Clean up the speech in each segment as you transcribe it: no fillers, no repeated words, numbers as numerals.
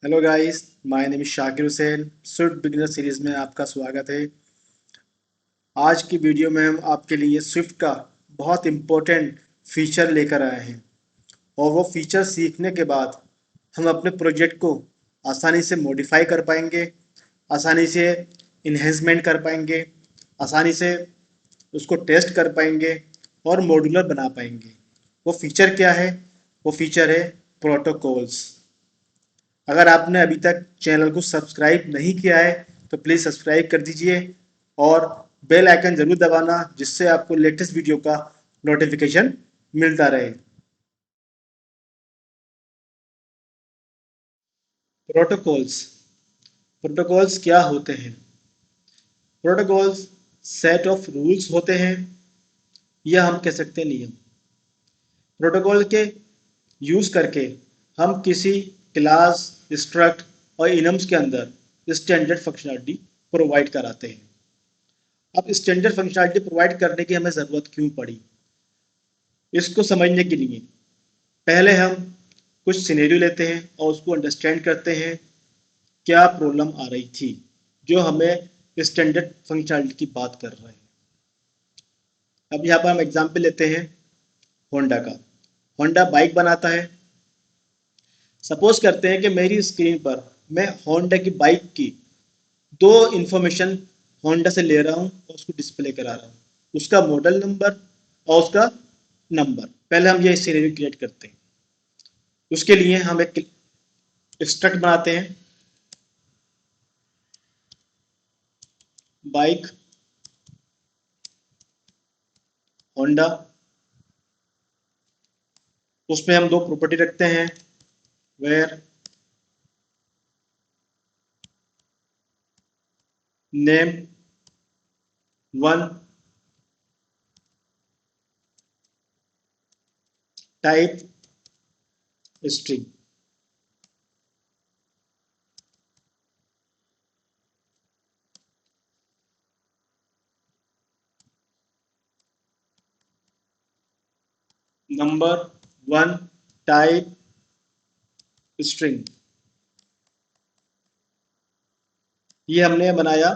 Hello guys, my name is Shakir Hussain. Swift beginner series में आपका स्वागत है। आज की वीडियो में हम आपके लिए स्विफ्ट का बहुत इम्पोर्टेंट फीचर लेकर आए हैं और वो फीचर सीखने के बाद हम अपने प्रोजेक्ट को आसानी से मॉडिफाई कर पाएंगे, आसानी से इन्हेंसमेंट कर पाएंगे, आसानी से उसको टेस्ट कर पाएंगे और मॉड्यूलर बना पाएंगे। वो फीचर क्या है? वो फीचर है प्रोटोकॉल्स। अगर आपने अभी तक चैनल को सब्सक्राइब नहीं किया है तो प्लीज़ सब्सक्राइब कर दीजिए और बेल आइकन ज़रूर दबाना, जिससे आपको लेटेस्ट वीडियो का नोटिफिकेशन मिलता रहे। प्रोटोकॉल्स। प्रोटोकॉल्स क्या होते हैं? प्रोटोकॉल्स सेट ऑफ रूल्स होते हैं, या हम कह सकते हैं नियम। प्रोटोकॉल के यूज़ करके हम किसी क्लास, स्ट्रक्ट और इनम्स के अंदर स्टैंडर्ड फंक्शनलिटी प्रोवाइड कराते हैं। अब स्टैंडर्ड फंक्शनलिटी प्रोवाइड करने की हमें ज़रूरत क्यों पड़ी? इसको समझने के लिए पहले हम कुछ सिनेरियो लेते हैं और उसको अंडरस्टैंड करते हैं क्या प्रॉब्लम आ रही थी जो हमें स्टैंडर्ड फंक्शनलिटी की बात कर रहे हैं। अब यहाँ पर हम एग्जांपल लेते हैं होंडा का। होंडा बाइक बनाता है। सपोज करते हैं कि मेरी स्क्रीन पर मैं होंडा की बाइक की दो इंफॉर्मेशन होंडा से ले रहा हूँ और उसको डिस्प्ले करा रहा हूँ, उसका मॉडल नंबर और उसका नंबर। पहले हम ये सिनेरियो क्रिएट करते हैं। उसके लिए हम एक स्ट्रक्ट बनाते हैं, बाइक होंडा। उसमें हम दो प्रॉपर्टी रखते हैं, var name one, type string. Number one, type string. ये हमने बनाया।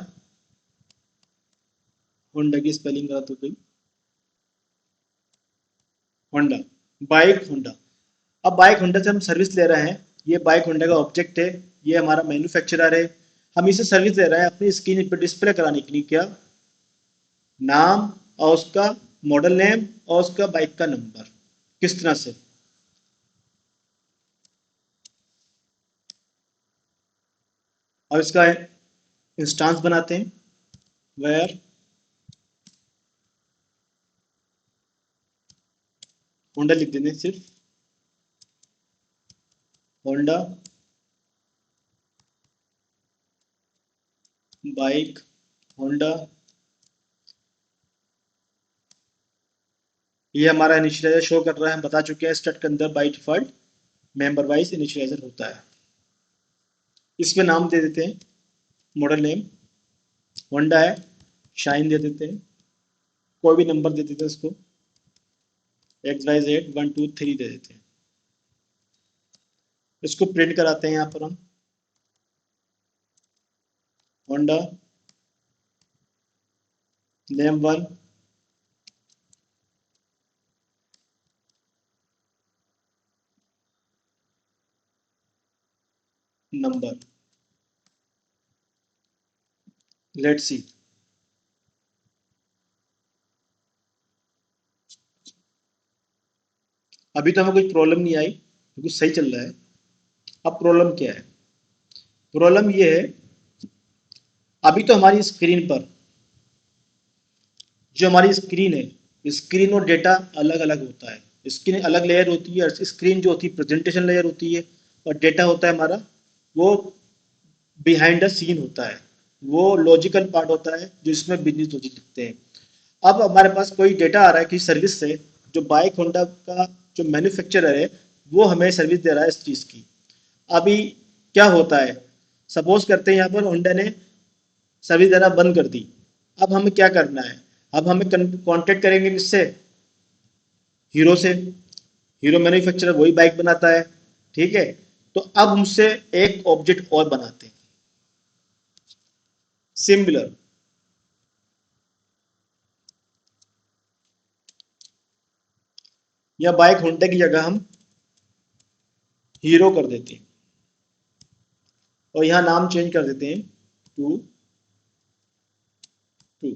होंडा की स्पेलिंग गलत हो गई, होंडा, बाइक होंडा। अब बाइक होंडा से हम सर्विस ले रहे हैं। ये बाइक होंडा का ऑब्जेक्ट है, ये हमारा मैन्युफैक्चरर है। हम इसे सर्विस दे रहे हैं अपनी स्क्रीन पर डिस्प्ले कराने के लिए। क्या नाम और उसका मॉडल नेम और उसका बाइक का नंबर। किस तरह से? और इसका इंस्टांस बनाते हैं, वेयर होंडा लिख देंगे, सिर्फ होंडा बाइक होंडा। ये हमारा इनिशियलाइजर शो कर रहा है। हम बता चुके हैं स्टैट के अंदर by default member wise initialiser होता है। इसमें नाम दे देते हैं, मॉडल नेम होंडा है, शाइन दे देते हैं। कोई भी नंबर दे देते हैं इसको, XYZ 1 2 3 दे देते हैं। इसको प्रिंट कराते हैं यहाँ पर हम, Honda name one, number. Let's see. अभी तो हमें कोई प्रॉब्लम नहीं आई, क्योंकि सही चल रहा है। अब प्रॉब्लम क्या है? प्रॉब्लम ये है, अभी तो हमारी स्क्रीन पर जो हमारी स्क्रीन है, स्क्रीन और डेटा अलग अलग होता है। स्क्रीन अलग लेयर होती है, और स्क्रीन जो होती है प्रेजेंटेशन लेयर होती है, और डेटा होता है हमारा वो बिहाइंड द सीन होता है, वो लॉजिकल पार्ट होता है जो इसमें बिजनेस लॉजिक लिखते हैं। अब हमारे पास कोई डेटा आ रहा है कि सर्विस से, जो बाइक होंडा का जो मैन्युफैक्चरर है वो हमें सर्विस दे रहा है इस चीज़ की। अभी क्या होता है, सपोज करते हैं यहाँ पर होंडा ने सर्विस देना बंद कर दी। अब हमें क्या करना है? अब हमें कांटेक्ट करेंगे किससे? हीरो से। हीरो मैन्युफैक्चरर वही बाइक बनाता है, ठीक है। तो अब हमसे एक ऑब्जेक्ट और बनाते हैं, सिमिलर। या बाइक होंडा की जगह हम हीरो कर देते हैं और यहाँ नाम चेंज कर देते हैं टू टू।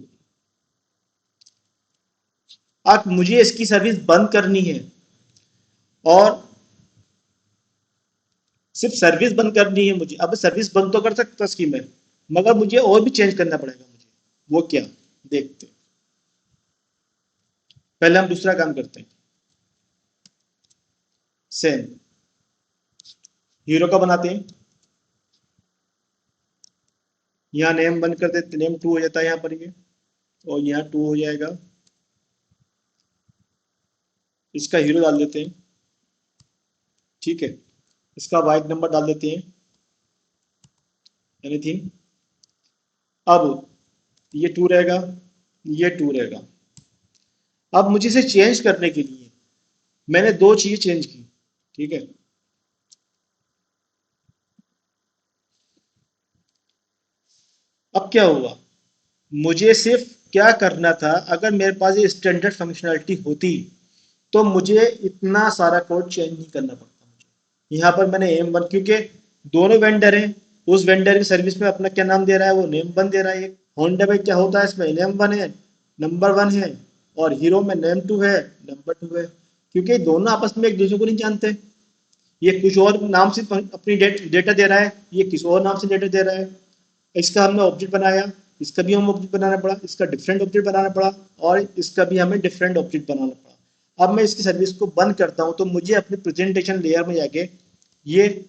अब मुझे इसकी सर्विस बंद करनी है और सिर्फ सर्विस बंद करनी है मुझे। अब सर्विस बंद तो कर सकता इसकी मैं, मगर मुझे और भी चेंज करना पड़ेगा मुझे। वो क्या, देखते हैं। पहले हम दूसरा काम करते हैं। सेम हीरो का बनाते हैं, यहाँ नेम बंद कर देते, नेम टू हो जाता है यहाँ पर ये, और यहाँ टू हो जाएगा। इसका हीरो डाल देते हैं, ठीक है। इसका बाइक नंबर डाल देते हैं, एनीथिंग। अब ये टू रहेगा, ये टू रहेगा। अब मुझे इसे चेंज करने के लिए मैंने दो चीजें चेंज की, ठीक है। अब क्या हुआ, मुझे सिर्फ क्या करना था, अगर मेरे पास ये स्टैंडर्ड फंक्शनैलिटी होती तो मुझे इतना सारा कोड चेंज नहीं करना पड़ता मुझे। यहाँ पर मैंने एम वन, क्योंकि दोनों वेंडर हैं, उस वेंडर की सर्विस में अपना क्या नाम दे रहा है, वो नेम वन दे रहा है। होंडा में क्या होता है, इसमें नेम वन है, नंबर वन है, और हीरो में नेम टू है, नंबर टू है। क्योंकि दोनों आपस में एक दूसरे को नहीं जानते, ये कुछ और नाम से अपनी डेटा दे रहा है, ये किसी और नाम से डेटा दे रहा है। इसका हमने ऑब्जेक्ट बनाया, इसका भी हम ऑब्जेक्ट बनाना पड़ा, इसका डिफरेंट ऑब्जेक्ट बनाना पड़ा, और इसका भी हमें डिफरेंट ऑब्जेक्ट बनाना पड़ा। अब मैं इसकी सर्विस को बंद करता हूं तो मुझे अपने प्रेजेंटेशन लेयर में जाके ये,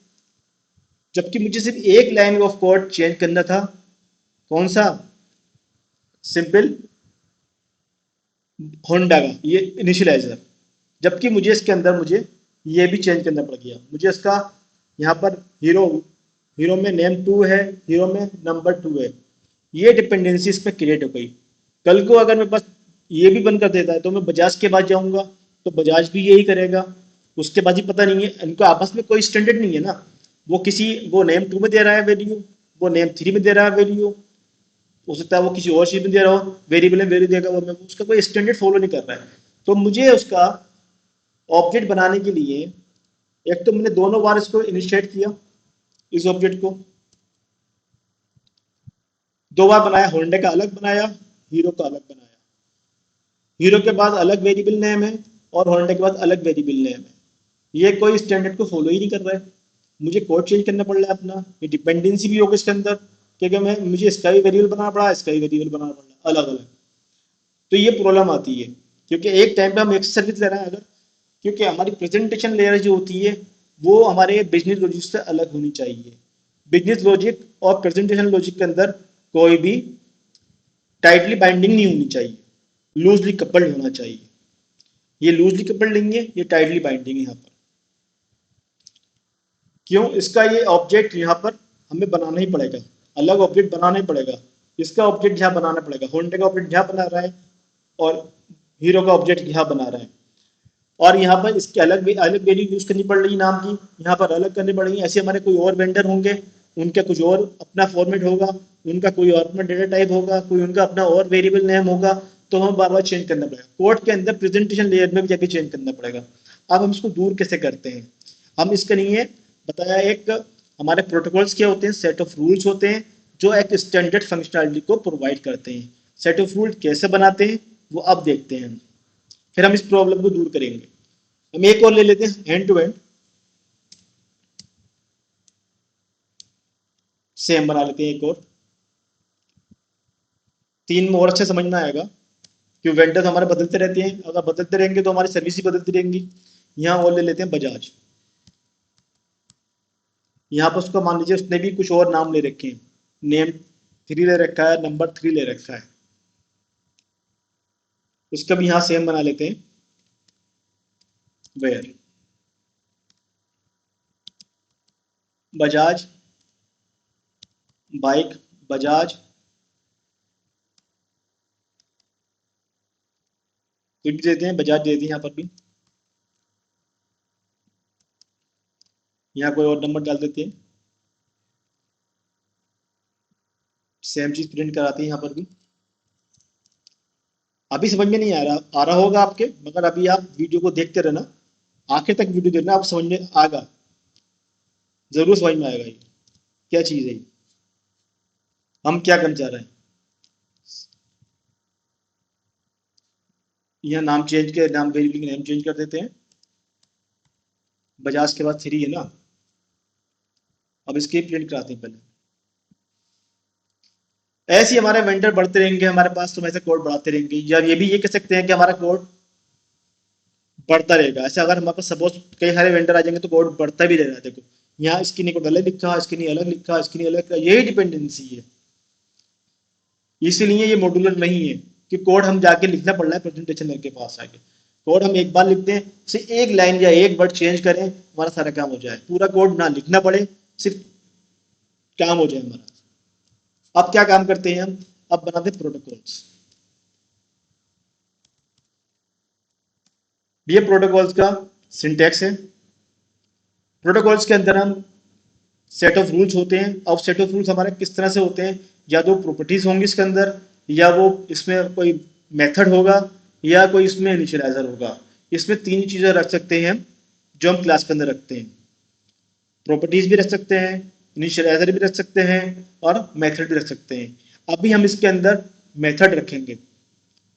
जबकि मुझे सिर्फ एक लाइन ऑफ कोड चेंज करना था, कौन सा, सिंपल होंडा का ये इनिशियलाइजर, जबकि मुझे इसके अंदर मुझे ये भी चेंज करना पड़ गया। मुझे इसका यहाँ पर हीरो, हीरो में नेम टू है, हीरो में नंबर टू है, ये डिपेंडेंसी इस पर क्रिएट हो गई। कल को अगर मेरे पास ये भी बंद कर देता है तो मैं बजाज के पास जाऊंगा तो बजाज भी यही करेगा। उसके पास ही पता नहीं है, इनको आपस में कोई स्टैंडर्ड नहीं है ना। वो नेम टू में दे रहा है वैल्यू, वो नेम थ्री में दे रहा है वैल्यू, हो सकता है वो किसी और चीज में दे रहा हो, वेरिएबल में वैल्यू देगा वो, मैं उसका कोई स्टैंडर्ड फॉलो नहीं कर रहा है। तो मुझे उसका ऑब्जेक्ट बनाने के लिए, एक तो मैंने दोनों बार इसको इनिशिएट किया, इस ऑब्जेक्ट को दो बार बनाया, होंडा का अलग बनाया, हीरो का अलग बनाया। हीरो के बाद अलग वेरिएबल नेम है और होंडा के बाद अलग वेरिएबल नेम है। ये कोई स्टैंडर्ड को फॉलो ही नहीं कर रहा है। मुझे कोड चेंज करना पड़ रहा है अपना, ये डिपेंडेंसी भी होगी इसके अंदर, क्योंकि मैं मुझे इसका भी वेरिएबल बनाना पड़ा, इसका भी वेरिएबल बनाना पड़ा अलग अलग। तो ये प्रॉब्लम आती है, क्योंकि एक टाइम पे हम एक सर्विस ले रहे हैं अगर, क्योंकि हमारी प्रेजेंटेशन लेयर जो होती है वो हमारे बिजनेस लॉजिक से अलग होनी चाहिए। बिजनेस लॉजिक और प्रेजेंटेशन लॉजिक के अंदर कोई भी टाइटली बाइंडिंग नहीं होनी चाहिए, लूजली कपल्ड होना चाहिए। ये लूजली कपल्ड नहीं है, ये टाइटली बाइंडिंग है यहाँ पर। क्यों, इसका ये ऑब्जेक्ट यहाँ पर हमें बनाना ही पड़ेगा, अलग ऑब्जेक्ट बनाना ही पड़ेगा। इसका ऑब्जेक्ट यहाँ बनाना पड़ेगा, होंडा का ऑब्जेक्ट यहाँ बना रहा है और हीरो का ऑब्जेक्ट यहाँ बना रहा है। और यहाँ पर इसके अलग अलग वैल्यू यूज करनी पड़ रही नाम की, यहाँ पर अलग करनी पड़ेगी। ऐसे हमारे कोई और वेंडर होंगे, उनका कुछ और अपना फॉर्मेट होगा, उनका कोई और अपना डेटा टाइप होगा, कोई उनका अपना और वेरिएबल नेम होगा, तो हमें बार बार चेंज करना पड़ेगा। कोड के अंदर प्रेजेंटेशन लेयर में भी जाके चेंज करना पड़ेगा। अब हम इसको दूर कैसे करते हैं, हम इसके लिए बताया, एक हमारे प्रोटोकॉल्स क्या होते हैं, सेट ऑफ रूल्स होते हैं जो एक स्टैंडर्ड फंक्शनैलिटी को प्रोवाइड करते हैं। सेट ऑफ रूल कैसे बनाते हैं वो अब देखते हैं, फिर हम इस प्रॉब्लम को दूर करेंगे। हम एक और ले लेते हैं, हैंड टू हैंड सेम बना लेते हैं एक और, तीन में और अच्छे समझ में आएगा। क्यों, वेंडर हमारे बदलते रहते हैं, अगर बदलते रहेंगे तो हमारी सर्विस ही बदलती रहेंगी। यहाँ और ले लेते हैं बजाज। यहाँ पर उसको मान लीजिए उसने भी कुछ और नाम ले रखे हैं, नेम थ्री ले रखा है, नंबर थ्री ले रखा है। उसका भी यहाँ सेम बना लेते हैं, वेयर बजाज बाइक, बजाज कुछ भी देते हैं, बजाज दे दी यहाँ पर भी। यहाँ कोई और नंबर डाल देते हैं, सेम चीज प्रिंट कराते हैं यहाँ पर भी। अभी समझ में नहीं आ रहा होगा आपके, मगर अभी आप वीडियो को देखते रहना, आखिर तक वीडियो देखना, आप समझ में आएगा, जरूर समझ में आएगा ये क्या चीज है, हम क्या करना चाह रहे हैं। यहाँ नाम चेंज के, नाम वेरिएबल के नाम चेंज कर देते हैं। बजाज के बाद 3 है ना, अब इसके प्रिंट कराते हैं पहले। ऐसे ही हमारे वेंडर बढ़ते रहेंगे हमारे पास, तो हम ऐसे कोड बढ़ाते रहेंगे, या ये भी ये कह सकते हैं कि हमारा कोड बढ़ता रहेगा। ऐसे अगर हमारे पास सपोज कई सारे वेंडर आ जाएंगे तो कोड बढ़ता भी रहेगा। देखो यहाँ इसकी नहीं कोड अलग लिखा, इसकी नहीं अलग लिखा, इसकी नहीं अलग लिखा, यही डिपेंडेंसी है। इसीलिए ये मॉड्यूलर नहीं है कि कोड हम जाके लिखना पड़ रहा है प्रेजेंटेशन के पास आके। कोड हम एक बार लिखते हैं, सिर्फ एक लाइन या एक वर्ड चेंज करें, हमारा सारा काम हो जाए, पूरा कोड ना लिखना पड़े, सिर्फ काम हो जाए हमारा। अब क्या काम करते हैं हम, अब बनाते हैं प्रोटोकॉल्स। ये प्रोटोकॉल्स का सिंटैक्स है। प्रोटोकॉल्स के अंदर हम सेट ऑफ रूल्स होते हैं। अब सेट ऑफ रूल्स हमारे किस तरह से होते हैं, या तो प्रॉपर्टीज होंगी इसके अंदर, या वो इसमें कोई मेथड होगा, या कोई इसमें इनिशियलाइजर होगा। इसमें 3 चीजें रख सकते हैं हम, जो हम क्लास के अंदर रखते हैं। प्रॉपर्टीज भी रख सकते हैं, इनिशियलाइजर भी रख सकते हैं, और मेथड भी रख सकते हैं। अभी हम इसके अंदर मेथड रखेंगे,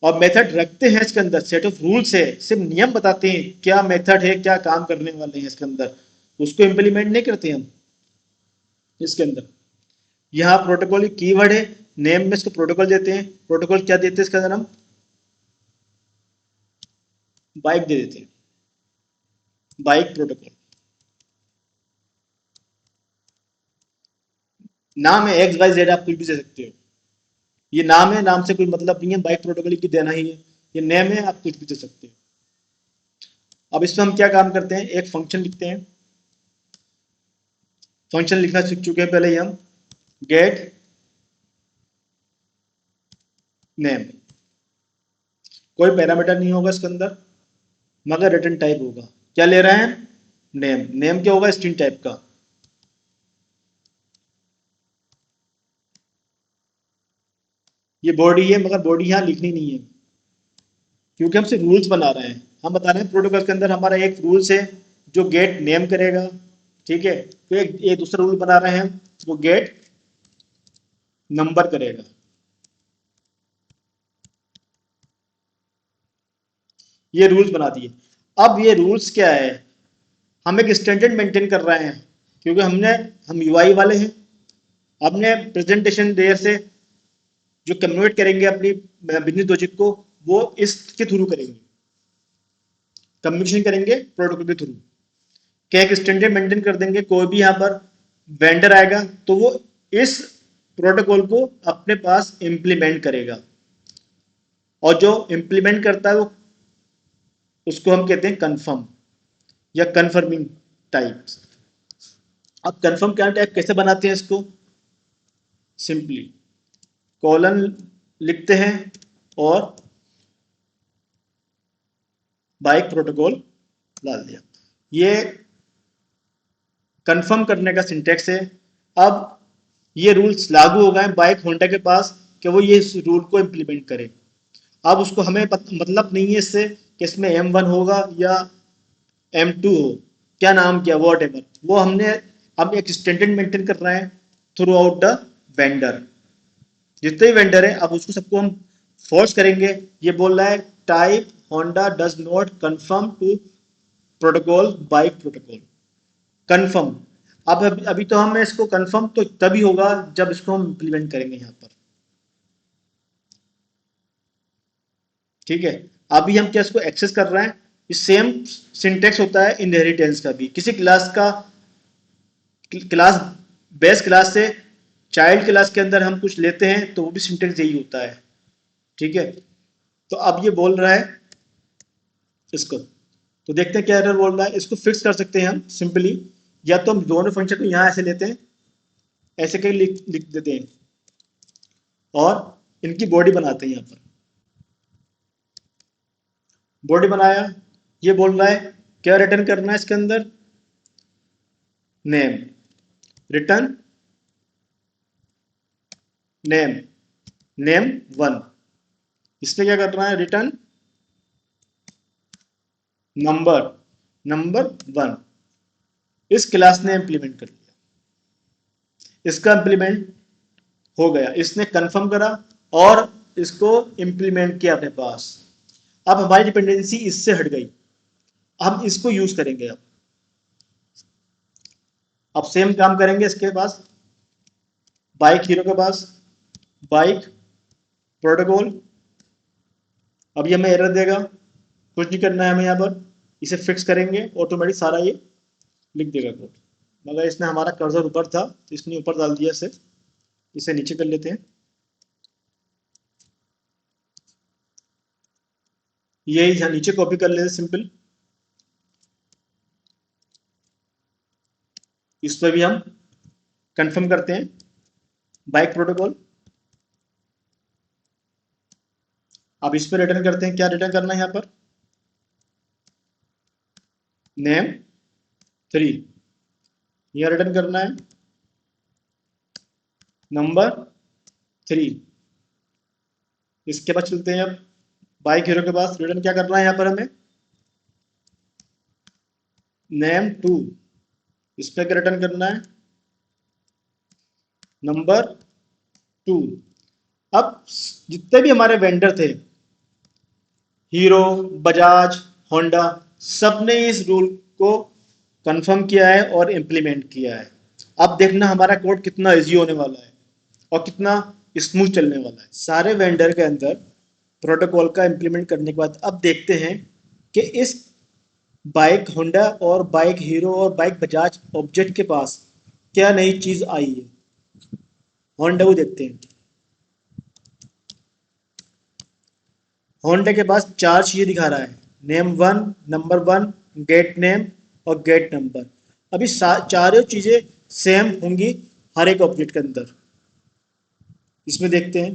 और मेथड रखते हैं इसके अंदर सेट ऑफ रूल्स है, सिर्फ नियम बताते हैं क्या मेथड है, क्या काम करने वाले हैं इसके अंदर, उसको इम्प्लीमेंट नहीं करते हम इसके अंदर। यहाँ प्रोटोकॉल कीवर्ड है, नेम में इसको प्रोटोकॉल देते हैं। प्रोटोकॉल क्या देते हैं इसका अंदर हम, बाइक दे देते हैं, बाइक प्रोटोकॉल। नाम है एक्स वाई जेड, आप कुछ भी दे सकते हो, ये नाम है, नाम से कोई मतलब नहीं है, बाइक प्रोटोकॉल की देना ही है। ये नेम है, आप कुछ भी दे सकते हो। अब इसमें हम क्या काम करते हैं, एक फंक्शन लिखते हैं। फंक्शन लिखना सीख चुके हैं पहले ही हम, गेट नेम। कोई पैरामीटर नहीं होगा इसके अंदर, मगर रिटर्न टाइप होगा। क्या ले रहे हैं, नेम। नेम क्या होगा, स्ट्रिंग टाइप का। ये बॉडी है, मगर बॉडी यहाँ लिखनी नहीं है, क्योंकि हम सिर्फ रूल्स बना रहे हैं। हम बता रहे हैं प्रोटोकॉल के अंदर हमारा एक रूल्स है जो गेट नेम करेगा, ठीक है। तो एक दूसरा रूल बना रहे हैं, वो गेट नंबर करेगा। ये रूल्स बना दिए। अब ये रूल्स क्या है, हम एक स्टैंडर्ड मेंटेन कर रहे हैं, क्योंकि हम यूआई वाले हैं। हमने प्रेजेंटेशन देर से जो कम्युनिकेट करेंगे अपनी बिजनेस लॉजिक को, वो इसके थ्रू करेंगे, कम्युनिकेशन करेंगे प्रोटोकॉल के थ्रू। क्या एक स्टैंडर्ड मेंटेन कर देंगे, कोई भी यहाँ पर वेंडर आएगा तो वो इस प्रोटोकॉल को अपने पास इंप्लीमेंट करेगा, और जो इंप्लीमेंट करता है वो, उसको हम कहते हैं कन्फर्म या कन्फर्मिंग टाइप्स। अब कन्फर्म क्या टाइप कैसे बनाते हैं इसको, सिंपली कॉलन लिखते हैं और बाइक प्रोटोकॉल डाल दिया। ये कंफर्म करने का सिंटेक्स है। अब ये रूल्स लागू हो गए बाइक होंडा के पास कि वो ये रूल को इम्प्लीमेंट करे। अब उसको हमें मतलब नहीं है इससे कि इसमें M1 होगा या M2 हो, क्या नाम किया वॉट एवर, वो हम एक स्टैंडर्ड मेंटेन कर रहे हैं थ्रू आउट द वेंडर। जितने भी वेंडर है, अब उसको सबको हम फोर्स करेंगे। ये बोल रहा है type Honda does not conform to protocol bike protocol, conform. अब अभी तो हम इसको कंफर्म तो तभी होगा जब इसको हम इम्प्लीमेंट करेंगे यहाँ पर, ठीक है। अभी हम क्या इसको एक्सेस कर रहे हैं। सेम सिंटेक्स होता है इनहेरिटेंस का भी, किसी क्लास का, क्लास बेस क्लास से चाइल्ड क्लास के अंदर हम कुछ लेते हैं तो वो भी सिंटेक्स यही होता है, ठीक है। तो अब ये बोल रहा है इसको, तो देखते हैं क्या एरर बोल रहा है। इसको फिक्स कर सकते हैं हम सिंपली, या तो हम दोनों फंक्शन को यहाँ ऐसे लेते हैं, ऐसे कहीं लिख देते हैं, और इनकी बॉडी बनाते हैं। यहाँ पर बॉडी बनाया, ये बोल रहा है क्या रिटर्न करना है इसके अंदर, name, return name, name one. इसमें क्या करना है, रिटर्न नंबर, नंबर वन। इस क्लास ने इंप्लीमेंट कर दिया, इसका इंप्लीमेंट हो गया, इसने कंफर्म करा और इसको इंप्लीमेंट किया अपने पास। अब हमारी डिपेंडेंसी इससे हट गई, हम इसको यूज करेंगे। अब सेम काम करेंगे इसके पास, बाइक हीरो के पास, बाइक प्रोटोकॉल। अब ये हमें एरर देगा, कुछ नहीं करना है हमें यहाँ पर, इसे फिक्स करेंगे, ऑटोमेटिक सारा ये लिख देगा कोड। मगर इसने हमारा कर्सर ऊपर था तो इसने ऊपर डाल दिया, इसे नीचे कर लेते हैं। ये यहाँ नीचे कॉपी कर लेते हैं सिंपल। इस पर भी हम कंफर्म करते हैं, बाइक प्रोटोकॉल। अब इस पर रिटर्न करते हैं, क्या रिटर्न करना है यहाँ पर, नेम 3। यह रिटर्न करना है नंबर 3। इसके बाद चलते हैं अब बाइक हीरो के पास, रिटर्न क्या करना है यहाँ पर हमें, नेम 2। इस पर क्या रिटर्न करना है, नंबर 2। अब जितने भी हमारे वेंडर थे, हीरो, बजाज, होंडा, सबने इस रूल को कंफर्म किया है और इम्प्लीमेंट किया है। अब देखना हमारा कोड कितना इजी होने वाला है और कितना स्मूथ चलने वाला है। सारे वेंडर के अंदर प्रोटोकॉल का इम्प्लीमेंट करने के बाद अब देखते हैं कि इस बाइक होंडा और बाइक हीरो और बाइक बजाज ऑब्जेक्ट के पास क्या नई चीज आई है। होंडा को देखते हैं, होंडा के पास 4 चीजें दिखा रहा है, name one, number one, gate name और गेट नंबर। अभी चारों चीजें सेम होंगी हर एक ऑब्जेक्ट के अंदर। इसमें देखते हैं,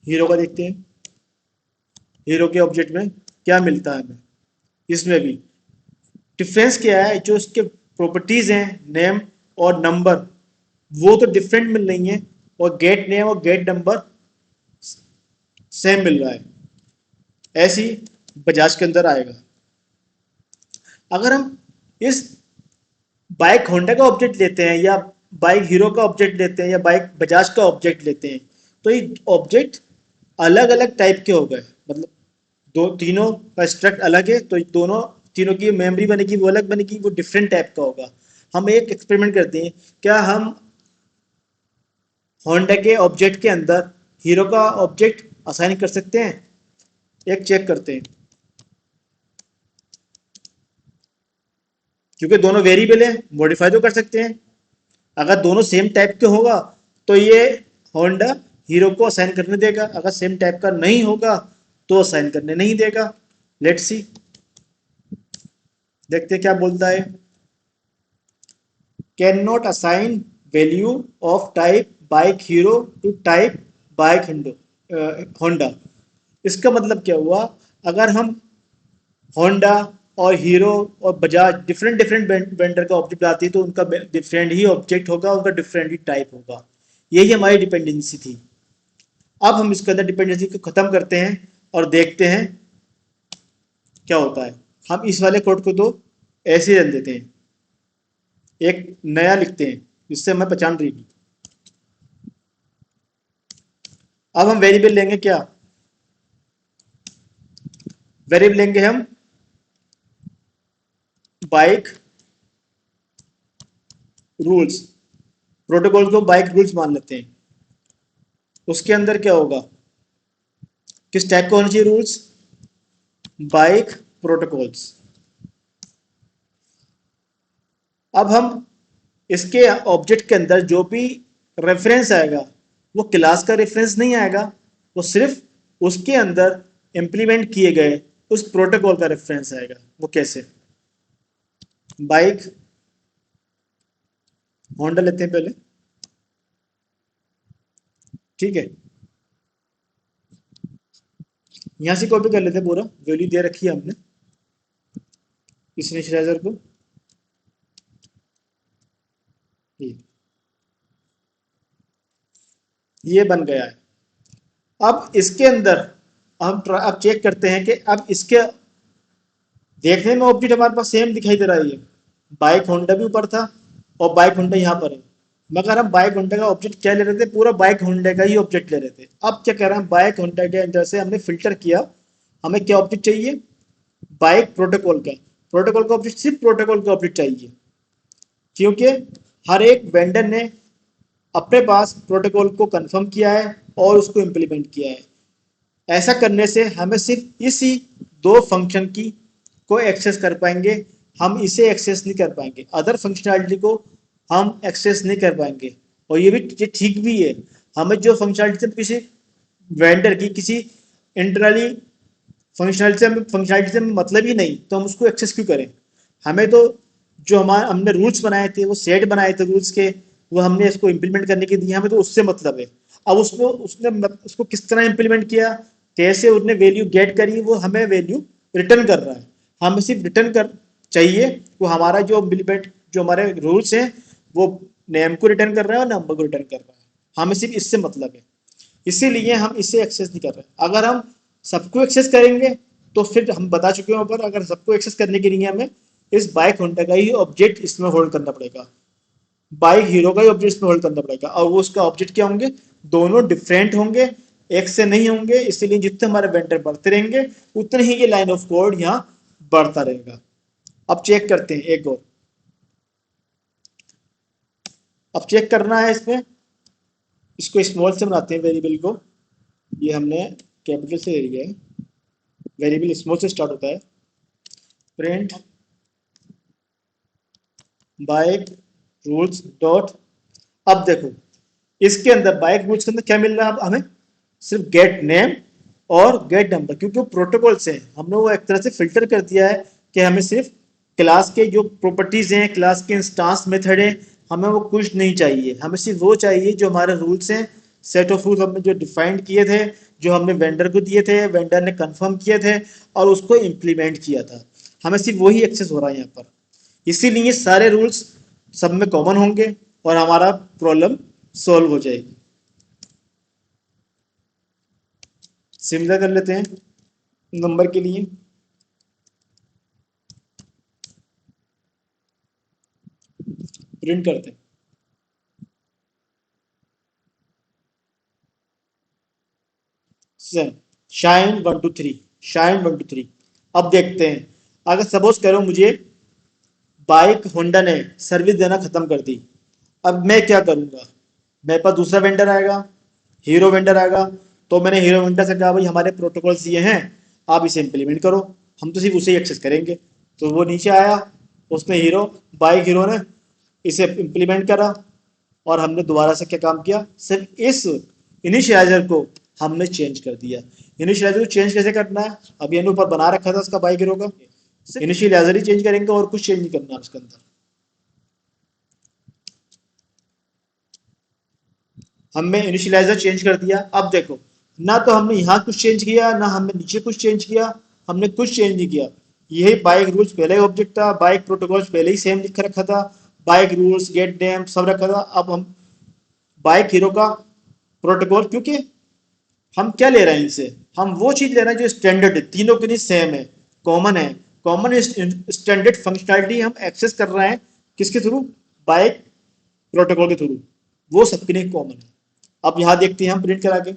हीरो का देखते हैं, हीरो के ऑब्जेक्ट में क्या मिलता है हमें। इसमें भी डिफरेंस क्या है, जो उसके प्रॉपर्टीज हैं नेम और नंबर, वो तो डिफरेंट मिल रही हैं, और गेट नेम और गेट नंबर सेम मिल रहा है। ऐसी बजाज के अंदर आएगा। अगर हम इस बाइक होंडा का ऑब्जेक्ट लेते हैं या बाइक हीरो का ऑब्जेक्ट लेते हैं या बाइक बजाज का ऑब्जेक्ट लेते हैं, तो ये ऑब्जेक्ट अलग अलग टाइप के हो गए। मतलब दो तीनों का स्ट्रक्ट अलग है, तो दोनों तीनों की मेमोरी बनेगी वो अलग बनेगी, वो डिफरेंट टाइप का होगा। हम एक एक्सपेरिमेंट करते हैं, क्या हम होंडा के ऑब्जेक्ट के अंदर हीरो का ऑब्जेक्ट असाइन कर सकते हैं? एक चेक करते हैं, क्योंकि दोनों वेरिएबल है, मॉडिफाई तो कर सकते हैं। अगर दोनों सेम टाइप के होगा तो ये होंडा हीरो को असाइन करने देगा, अगर सेम टाइप का नहीं होगा तो असाइन करने नहीं देगा। लेट्स सी, देखते क्या बोलता है। Can not assign value of type bike Hero to type bike Honda. इसका मतलब क्या हुआ, अगर हम होंडा और हीरो और बजाज डिफरेंट डिफरेंट वेंडर का ऑब्जेक्ट आती है तो उनका डिफरेंट ही ऑब्जेक्ट होगा, उनका डिफरेंट ही टाइप होगा। यही हमारी डिपेंडेंसी थी। अब हम इसके अंदर डिपेंडेंसी को खत्म करते हैं और देखते हैं क्या होता है। हम इस वाले कोड को तो ऐसे ही रन देते हैं, एक नया लिखते हैं जिससे हमें पहचान रहेगी। अब हम वेरिएबल लेंगे, क्या वेरिएबल लेंगे हम, बाइक रूल्स। प्रोटोकॉल को बाइक रूल्स मान लेते हैं। उसके अंदर क्या होगा, किस टाइप का होना चाहिए रूल्स, बाइक प्रोटोकॉल्स। अब हम इसके ऑब्जेक्ट के अंदर जो भी रेफरेंस आएगा वो क्लास का रेफरेंस नहीं आएगा, वो सिर्फ उसके अंदर इंप्लीमेंट किए गए उस प्रोटोकॉल का रेफरेंस आएगा। वो कैसे, बाइक होंडा लेते हैं पहले, ठीक है। यहां से कॉपी कर लेते हैं, पूरा वैल्यू दे रखी है हमने इस इनिशियलाइजर को। ये बन गया है। अब इसके अंदर अब चेक करते हैं कि अब इसके देखने में ऑब्जेक्ट हमारे पास सेम दिखाई दे रहा है। ये बाइक होंडा भी ऊपर था और बाइक होंडा यहाँ पर है, मगर हम बाइक होंडा का ऑब्जेक्ट क्या ले रहे थे, पूरा बाइक होंडा का ही ऑब्जेक्ट ले रहे थे। अब क्या कह रहे हैं, बाइक होंडा के अंदर से हमने फिल्टर किया, हमें क्या ऑब्जेक्ट चाहिए, बाइक प्रोटोकॉल का। प्रोटोकॉल का ऑब्जेक्ट सिर्फ प्रोटोकॉल का ऑब्जेक्ट चाहिए, क्योंकि हर एक वेंडर ने अपने पास प्रोटोकॉल को कंफर्म किया है और उसको इम्प्लीमेंट किया है। ऐसा करने से हमें सिर्फ इसी दो फंक्शन की को एक्सेस कर पाएंगे, हम इसे एक्सेस नहीं कर पाएंगे, अदर फंक्शनैलिटी को हम एक्सेस नहीं कर पाएंगे। और ये ठीक भी है, हमें जो फंक्शनैलिटी किसी वेंडर की किसी इंटरनली फंक्शनैलिटी से मतलब ही नहीं, तो हम उसको एक्सेस क्यों करें। हमें तो जो हमारे हमने रूल्स बनाए थे, वो सेट बनाए थे रूल्स के, वो हमने इसको इम्प्लीमेंट करने के दिए, हमें तो उससे मतलब है। अब उसको किस तरह इम्प्लीमेंट किया, कैसे उसने वैल्यू गेट करी, वो हमें वैल्यू रिटर्न कर रहा है। हमें सिर्फ रिटर्न कर चाहिए, वो हमारा जो इम्प्लीमेंट जो हमारे रूल्स हैं वो नेम को रिटर्न कर रहा है और नंबर को रिटर्न कर रहा है, हमें सिर्फ इससे मतलब है। इसीलिए हम इसे एक्सेस नहीं कर रहे। अगर हम सबको एक्सेस करेंगे तो फिर हम बता चुके हैं ऊपर, अगर सबको एक्सेस करने के लिए हमें इस बाइक होंडा का ही ऑब्जेक्ट इसमें होल्ड करना पड़ेगा, बाइक हीरो का ही ऑब्जेक्ट इसमें होल्ड करना पड़ेगा। और वो उसका ऑब्जेक्ट क्या होंगे, दोनों डिफरेंट होंगे, एक से नहीं होंगे। इसलिए जितने हमारे वेंडर बढ़ते रहेंगे उतने ही ये लाइन ऑफ कोड यहाँ बढ़ता रहेगा। अब चेक करते हैं एक और, अब चेक करना है इसमें, इसको स्मॉल से बनाते हैं वेरिएबल को, ये हमने कैपिटल से ले लिया है, वेरिएबल स्मॉल से स्टार्ट होता है। प्रिंट बाइक रूल्स डॉट, अब देखो इसके अंदर बाइक रूल्स के अंदर क्या मिल रहा है, अब हमें सिर्फ गेट नेम और गेट नंबर, क्योंकि वो प्रोटोकॉल से हमने वो एक तरह से फिल्टर कर दिया है कि हमें सिर्फ क्लास के जो प्रॉपर्टीज हैं, क्लास के इंस्टांस मेथड है, हमें वो कुछ नहीं चाहिए। हमें सिर्फ वो चाहिए जो हमारे रूल्स हैं, सेट ऑफ रूल्स हमने जो डिफाइंड किए थे, जो हमने वेंडर को दिए थे, वेंडर ने कंफर्म किए थे और उसको इम्प्लीमेंट किया था, हमें सिर्फ वही एक्सेस हो रहा है यहाँ पर। इसीलिए सारे रूल्स सब में कॉमन होंगे और हमारा प्रॉब्लम सॉल्व हो जाएगी। सिमिलर कर लेते हैं नंबर के लिए, प्रिंट करते हैं शाइन 1 2 3, शाइन 1 2 3। अब देखते हैं, अगर सपोज करो मुझे बाइक होंडा ने सर्विस देना खत्म कर दी, अब मैं क्या करूंगा, मेरे पास दूसरा वेंडर आएगा, हीरो वेंडर आएगा। तो मैंने हीरो वेंडर से कहा भाई हमारे प्रोटोकॉल्स ये हैं, आप इसे इम्प्लीमेंट करो, हम तो सिर्फ उसे ही एक्सेस करेंगे। तो वो नीचे आया, उसने हीरो बाइक हीरो ने इसे इम्प्लीमेंट करा और हमने दोबारा से क्या काम किया, सिर्फ इस इनिशियलाइजर को हमने चेंज कर दिया। इनिशियलाइजर को चेंज कैसे करना है, अभी हमने ऊपर बना रखा था उसका बाइक हीरो का, इनिशियलाइजर ही चेंज करेंगे और कुछ चेंज नहीं करना उसके अंदर। हमने इनिशियलाइजर चेंज कर दिया। अब देखो, ना तो हमने यहाँ कुछ चेंज किया, ना हमने नीचे कुछ चेंज किया, हमने कुछ चेंज नहीं किया। यही बाइक रूल्स पहले ही ऑब्जेक्ट था, बाइक प्रोटोकॉल्स पहले ही सेम लिख रखा था, बाइक रूल्स गेट नेम सब रखा था। अब हम बाइक हीरो का प्रोटोकॉल, क्योंकि हम क्या ले रहे हैं इनसे, हम वो चीज ले रहे हैं जो स्टैंडर्ड है, तीनों के लिए सेम है, कॉमन है। कॉमन स्टैंडर्ड फंक्शनैलिटी हम एक्सेस कर रहे हैं किसके थ्रू, बाइक प्रोटोकॉल के थ्रू, वो सबके लिए कॉमन है। अब यहां देखते हैं हम प्रिंट करा के,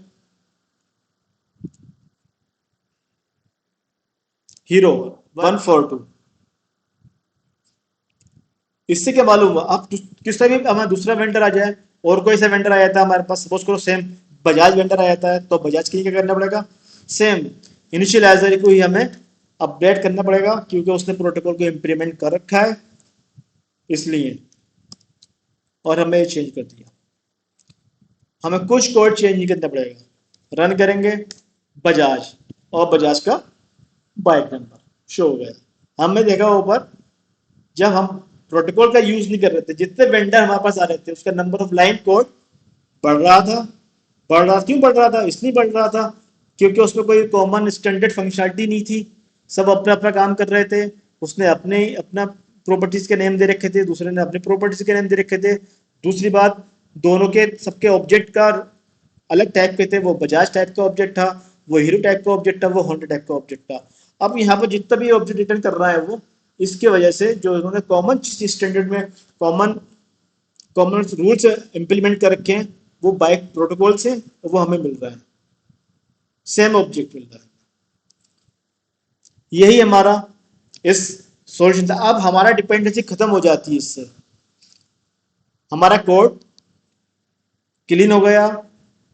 हीरो 1 4 2। इससे क्या मालूम हुआ, अब किस तरह भी हमारा दूसरा वेंडर आ जाए और कोई सा वेंडर आ जाता है हमारे पास, सपोज करो सेम बजाज वेंडर आ जाता है, तो बजाज के लिए क्या करना पड़ेगा, सेम इनिशियलाइजर को ही हमें अपडेट करना पड़ेगा, क्योंकि उसने प्रोटोकॉल को इम्प्लीमेंट कर रखा है इसलिए। और हमें ये चेंज कर दिया, हमें कुछ कोड चेंज नहीं करना पड़ेगा। रन करेंगे बजाज, और बजाज का बाइक नंबर शो हो गया। हमने देखा ऊपर, जब हम प्रोटोकॉल का यूज नहीं कर रहे थे, जितने वेंडर हमारे पास आ रहे थे उसका नंबर ऑफ लाइन कोड बढ़ रहा था। बढ़ रहा, क्यों बढ़ रहा था, इसलिए बढ़ रहा था क्योंकि उसमें कोई कॉमन स्टैंडर्ड फंक्शनलिटी नहीं थी, सब अपना अपना काम कर रहे थे। उसने अपने अपना प्रॉपर्टीज के नेम दे रखे थे, दूसरे ने अपने प्रॉपर्टीज के नेम दे रखे थे, दूसरी बात, दोनों के सबके ऑब्जेक्ट का अलग टाइप के थे। वो बजाज टाइप का ऑब्जेक्ट था, वो हीरो टाइप का ऑब्जेक्ट था, वो होंडा टाइप का ऑब्जेक्ट था। अब यहाँ पर जितना भी ऑब्जेक्ट रिटर्न कर रहा है वो इसके वजह से जो उन्होंने कॉमन स्टैंडर्ड में कॉमन कॉमन रूल्स इंप्लीमेंट कर रखे हैं वो बाइक प्रोटोकॉल से वो हमें मिल रहा है, सेम ऑब्जेक्ट मिल रहा है। यही हमारा इस सॉल्यूशन था। अब हमारा डिपेंडेंसी खत्म हो जाती है इससे, हमारा कोड क्लीन हो गया।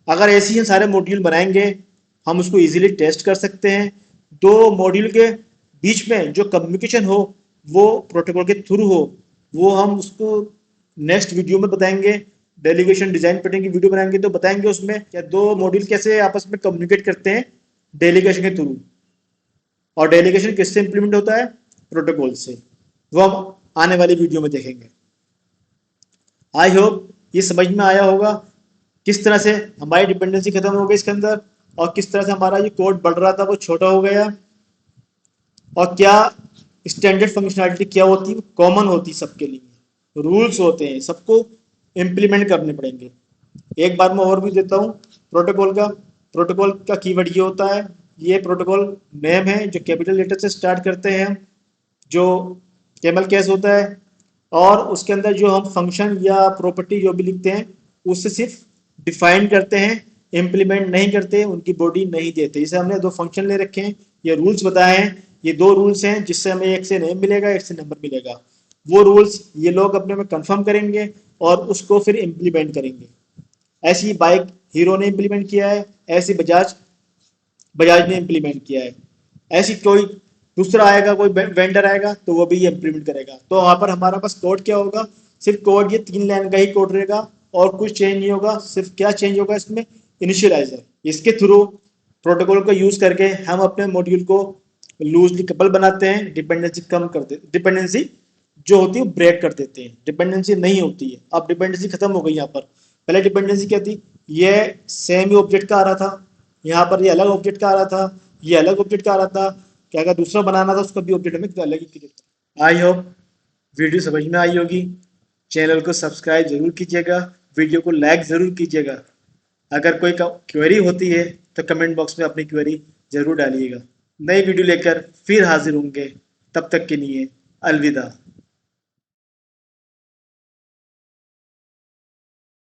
अगर ऐसे ही सारे मॉड्यूल बनाएंगे हम उसको इजीली टेस्ट कर सकते हैं। दो मॉड्यूल के बीच में जो कम्युनिकेशन हो वो प्रोटोकॉल के थ्रू हो, वो हम उसको नेक्स्ट वीडियो में बताएंगे। डेलीगेशन डिजाइन पैटर्न की वीडियो बनाएंगे तो बताएंगे उसमें क्या दो मॉड्यूल कैसे आपस में कम्युनिकेट करते हैं डेलीगेशन के थ्रू, और डेलीगेशन किससे इंप्लीमेंट होता है, प्रोटोकॉल से। वो हम आने वाली वीडियो में देखेंगे। आई होप ये समझ में आया होगा किस तरह से हमारी डिपेंडेंसी खत्म हो गई इसके अंदर, और किस तरह से हमारा ये कोड बढ़ रहा था वो छोटा हो गया, और क्या स्टैंडर्ड फंक्शनैलिटी क्या होती है, कॉमन होती है सबके लिए, रूल्स होते हैं सबको इम्प्लीमेंट करने पड़ेंगे। एक बार मैं और भी देता हूँ प्रोटोकॉल का। प्रोटोकॉल का कीवर्ड ये होता है, ये प्रोटोकॉल नेम है जो कैपिटल लेटर से स्टार्ट करते हैं, जो कैमल केस होता है, और उसके अंदर जो हम फंक्शन या प्रॉपर्टी जो भी लिखते हैं उससे सिर्फ डिफाइन करते हैं, इम्प्लीमेंट नहीं करते, उनकी बॉडी नहीं देते। जैसे हमने दो फंक्शन ले रखे हैं, ये रूल्स बताए हैं, ये दो रूल्स हैं जिससे हमें एक से नेम मिलेगा एक से नंबर मिलेगा। वो रूल्स ये लोग अपने में कंफर्म करेंगे और उसको फिर इम्प्लीमेंट करेंगे। ऐसी बाइक हीरो ने इम्प्लीमेंट किया है, ऐसी बजाज बजाज ने इम्प्लीमेंट किया है, ऐसी कोई दूसरा आएगा, कोई वेंडर आएगा तो वो भी ये इम्प्लीमेंट करेगा। तो वहां पर हमारा पास कोड क्या होगा, सिर्फ कोड ये 3 लाइन का ही कोड रहेगा और कुछ चेंज नहीं होगा। सिर्फ क्या चेंज होगा इसमें, इनिशियलाइजर। इसके थ्रू प्रोटोकॉल का यूज करके हम अपने मॉड्यूल को लूजली कपल बनाते हैं, डिपेंडेंसी कम कर देते, डिपेंडेंसी जो होती है ब्रेक कर देते हैं, डिपेंडेंसी नहीं होती है। अब डिपेंडेंसी खत्म हो गई यहाँ पर। पहले डिपेंडेंसी क्या थी, ये सेम ही ऑब्जेक्ट का आ रहा था, यहाँ पर ये अलग ऑब्जेक्ट का आ रहा था, ये अलग ऑब्जेक्ट का आ रहा था। क्या अगर दूसरा बनाना था उसका भी ऑब्जेक्ट हमें अलग ही क्रिएट करना। आई होप वीडियो समझ में आई होगी। चैनल को सब्सक्राइब जरूर कीजिएगा, वीडियो को लाइक जरूर कीजिएगा। अगर कोई क्वेरी होती है तो कमेंट बॉक्स में अपनी क्वेरी जरूर डालिएगा। नई वीडियो लेकर फिर हाजिर होंगे, तब तक के लिए अलविदा।